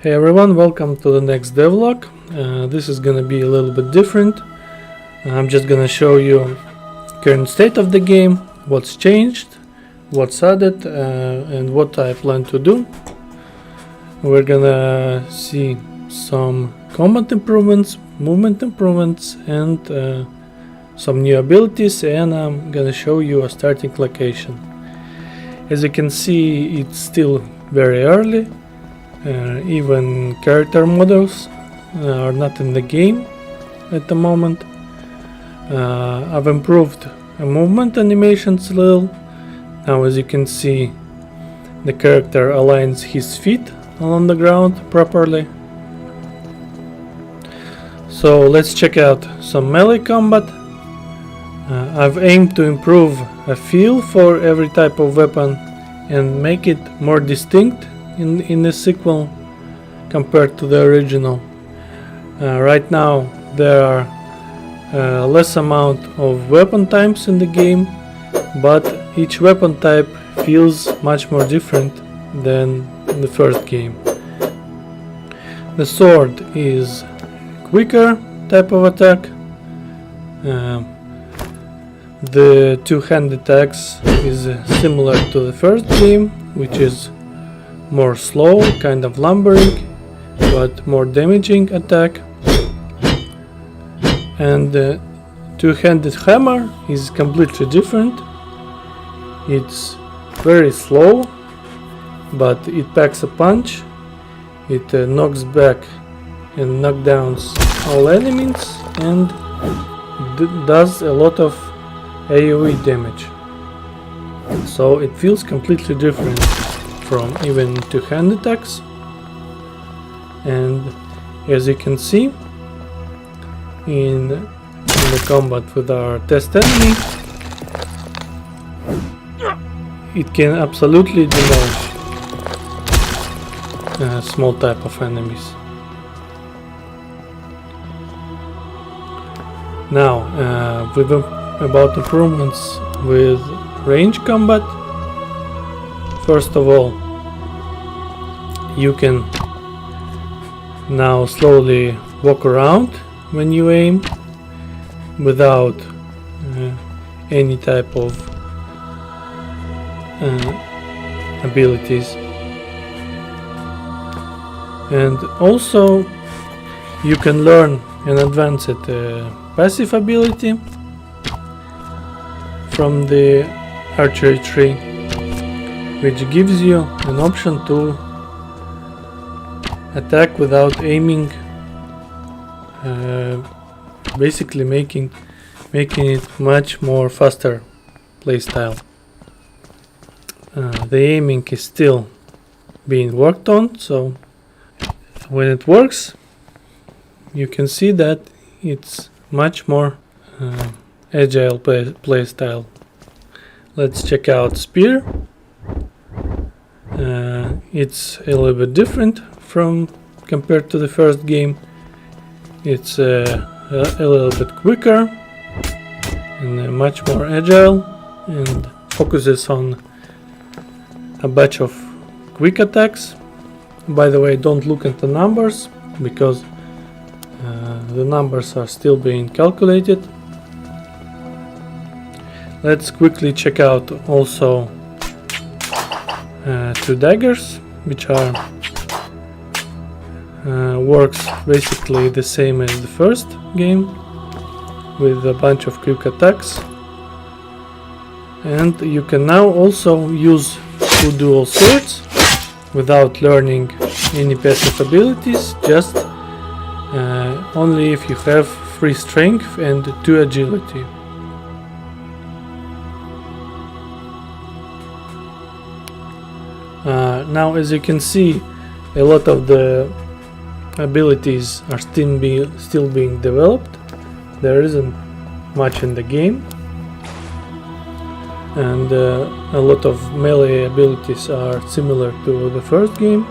Hey everyone, welcome to the next devlog. This is gonna be a little bit different. I'm just gonna show you current state of the game, what's changed, what's added, and what I plan to do. We're gonna see some combat improvements, movement improvements, and some new abilities, and I'm gonna show you a starting location. As you can see, it's still very early. Even character models are not in the game at the moment. I've improved movement animations a little. Now as you can see, the character aligns his feet along the ground properly. So let's check out some melee combat. I've aimed to improve a feel for every type of weapon and make it more distinct in the sequel compared to the original. Right now there are less amount of weapon types in the game, but each weapon type feels much more different than in the first game. The sword is quicker type of attack. The two-hand attacks is similar to the first game, which is more slow, kind of lumbering, but more damaging attack. And the two-handed hammer is completely different. It's very slow, but it packs a punch. It knocks back and knockdowns all enemies and does a lot of AoE damage. So it feels completely different from even two-hand attacks. And as you can see in the combat with our test enemy, it can absolutely demolish small type of enemies. Now about improvements with range combat. First of all, you can now slowly walk around when you aim without any type of abilities. And also you can learn and advance it passive ability from the archery tree, which gives you an option to attack without aiming, basically making it much more faster playstyle. The aiming is still being worked on, so when it works you can see that it's much more agile playstyle. Let's check out spear. It's a little bit different from compared to the first game. It's a little bit quicker and much more agile, and focuses on a batch of quick attacks. By the way, don't look at the numbers because the numbers are still being calculated. Let's quickly check out also two daggers, which are works basically the same as the first game with a bunch of quick attacks. And you can now also use two dual swords without learning any passive abilities, just only if you have 3 strength and 2 agility. Now as you can see, a lot of the abilities are still being developed. There isn't much in the game, and a lot of melee abilities are similar to the first game.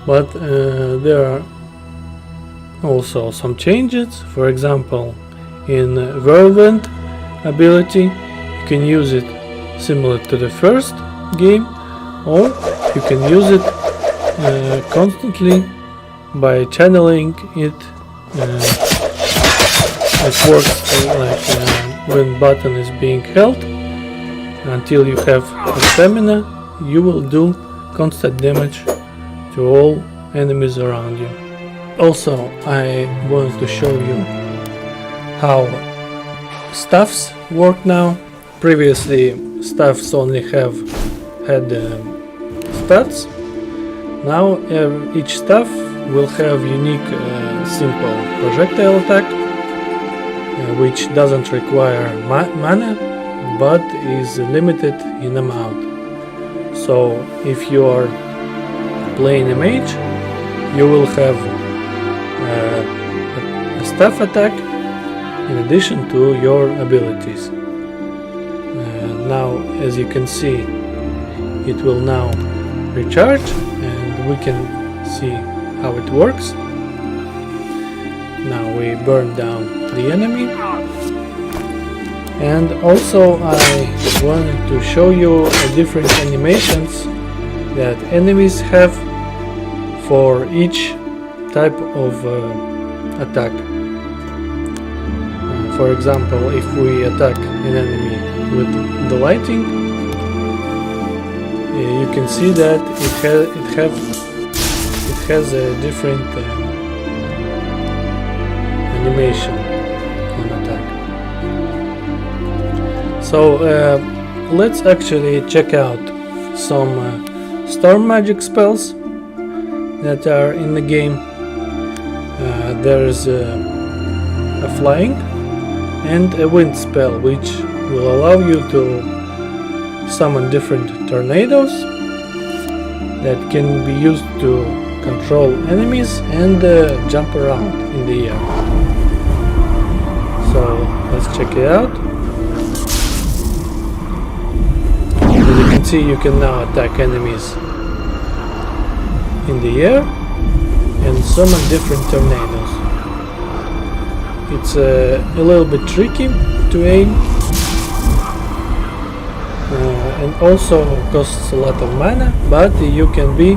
But there are also some changes. For example, in Whirlwind ability, you can use it similar to the first game, or you can use it constantly by channeling it. It works like when button is being held until you have the stamina. You will do constant damage to all enemies around you. Also, I wanted to show you how staffs work now. Previously, staffs only had stats. Now each staff will have unique simple projectile attack, which doesn't require mana but is limited in amount. So if you are playing a mage, you will have a staff attack in addition to your abilities. Now, as you can see, it will now recharge, and we can see how it works. Now we burn down the enemy. And also I wanted to show you different animations that enemies have for each type of attack. For example, if we attack an enemy with the lighting, you can see that it has a different animation on attack. So let's actually check out some storm magic spells that are in the game. There's a flying and a wind spell, which will allow you to summon different tornadoes that can be used to control enemies and jump around in the air. So let's check it out. As you can see, you can now attack enemies in the air and summon different tornadoes. It's a little bit tricky to aim, and also costs a lot of mana, but you can be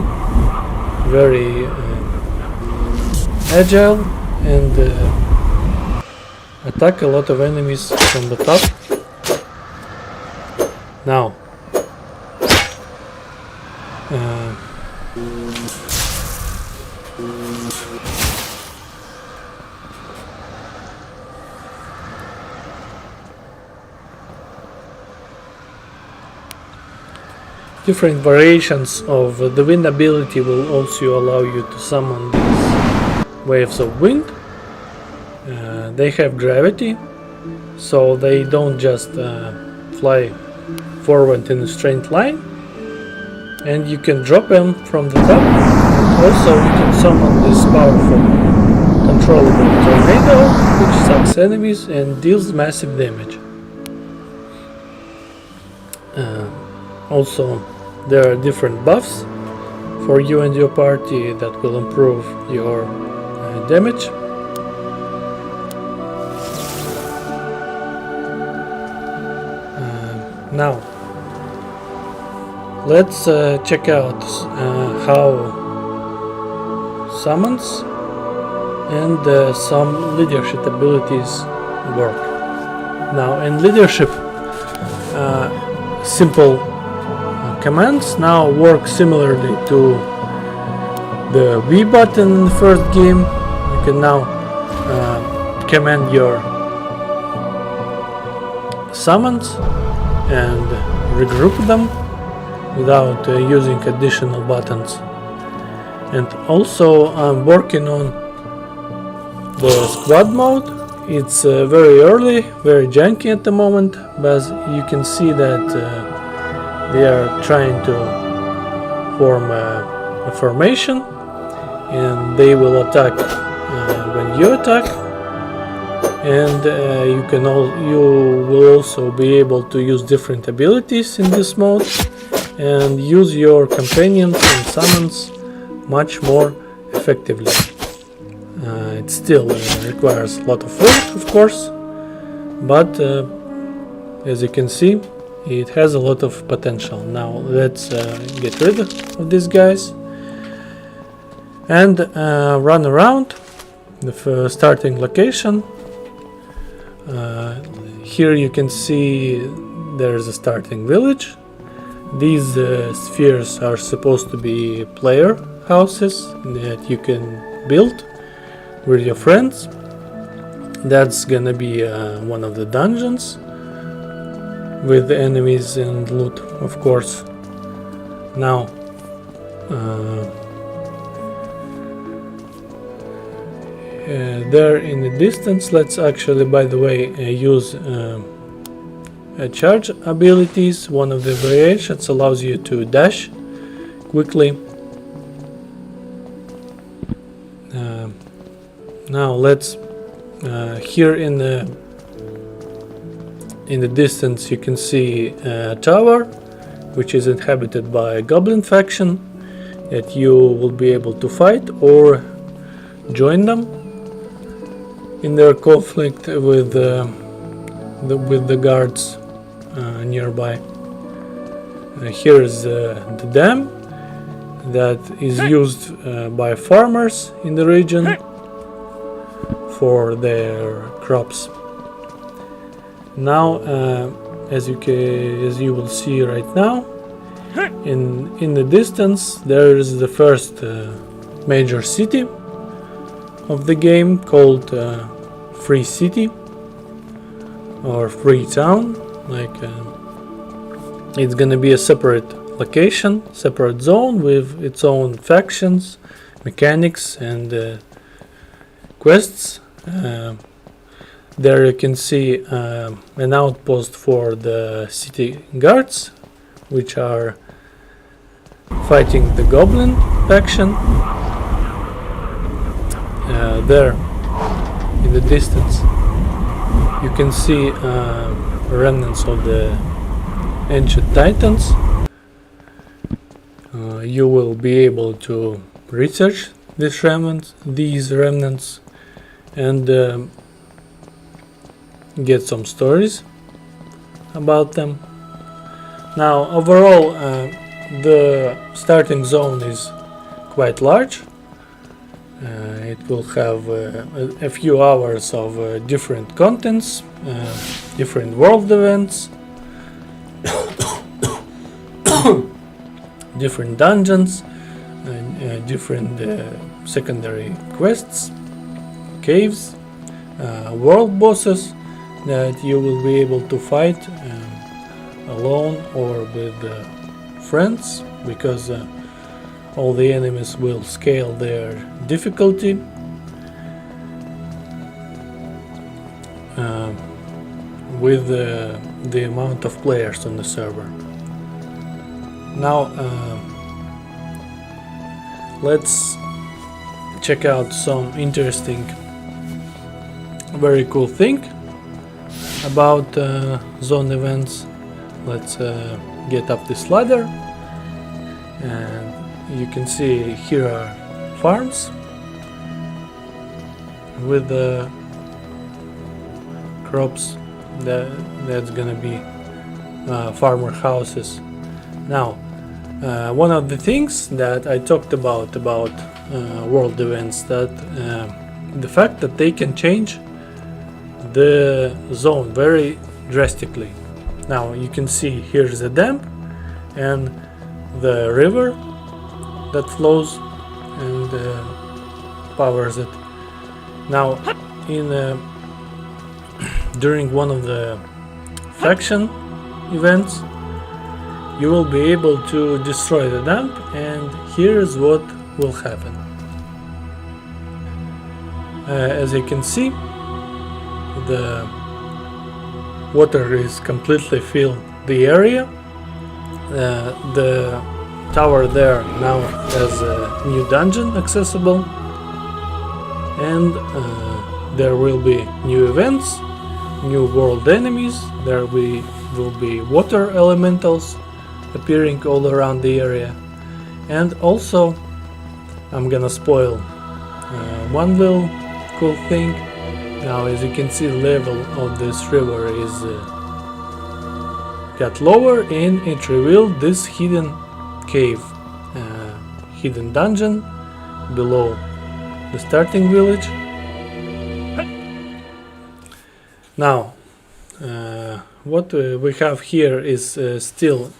very agile and attack a lot of enemies from the top. Now different variations of the wind ability will also allow you to summon these waves of wind. They have gravity, so they don't just fly forward in a straight line, and you can drop them from the top. Also, you can summon this powerful controllable tornado, which sucks enemies and deals massive damage. Also, there are different buffs for you and your party that will improve your damage. Now, let's check out how summons and some leadership abilities work. Now, in leadership, simple commands now work similarly to the V button in the first game. You can now command your summons and regroup them without using additional buttons. And also I'm working on the squad mode. It's very early, very janky at the moment, but you can see that they are trying to form a formation, and they will attack when you attack, and you will also be able to use different abilities in this mode and use your companions and summons much more effectively. It still requires a lot of work, of course, but as you can see, It has a lot of potential. Now let's get rid of these guys and run around the starting location. Here you can see there's a starting village. These spheres are supposed to be player houses that you can build with your friends. That's gonna be one of the dungeons with enemies and loot, of course. Now there in the distance, let's actually, by the way, use charge abilities. One of the variations allows you to dash quickly. Now let's here in the distance you can see a tower which is inhabited by a goblin faction that you will be able to fight or join them in their conflict with the guards nearby. Here is the dam that is used by farmers in the region for their crops. Now, as you will see right now, in the distance there is the first major city of the game called Free City or Free Town. Like it's gonna be a separate location, separate zone with its own factions, mechanics, and quests. There you can see an outpost for the city guards, which are fighting the goblin faction. There in the distance you can see remnants of the ancient titans. You will be able to research these remnants and get some stories about them. Now overall the starting zone is quite large. It will have a few hours of different contents, different world events, different dungeons, different secondary quests, caves, world bosses that you will be able to fight alone or with friends, because all the enemies will scale their difficulty. With the amount of players on the server. Now let's check out some interesting, very cool thing about zone events. Let's get up this ladder, and you can see here are farms with the crops. That's gonna be farmer houses. Now one of the things that I talked about world events, that the fact that they can change the zone very drastically. Now you can see here's a dam and the river that flows and powers it. Now during one of the faction events you will be able to destroy the dam, and here's what will happen. As you can see, the water is completely filled the area. The tower there now has a new dungeon accessible, and there will be new events, new world enemies. There will be water elementals appearing all around the area, and also I'm gonna spoil one little cool thing. Now as you can see, the level of this river is got lower and it revealed this hidden cave, hidden dungeon below the starting village. Now what we have here is still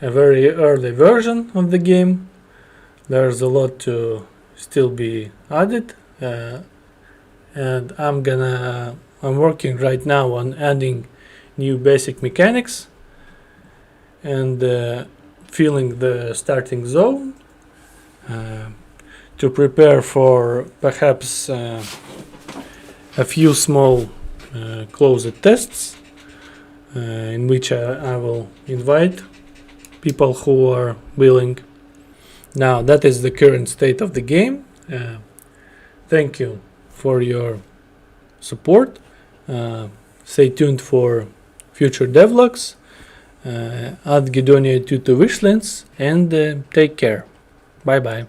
a very early version of the game. There's a lot to still be added, and I'm working right now on adding new basic mechanics and filling the starting zone to prepare for perhaps a few small closed tests in which I will invite people who are willing. Now that is the current state of the game. Thank you for your support. Stay tuned for future devlogs. Add Guidonia 2 to wishlist and take care. Bye bye.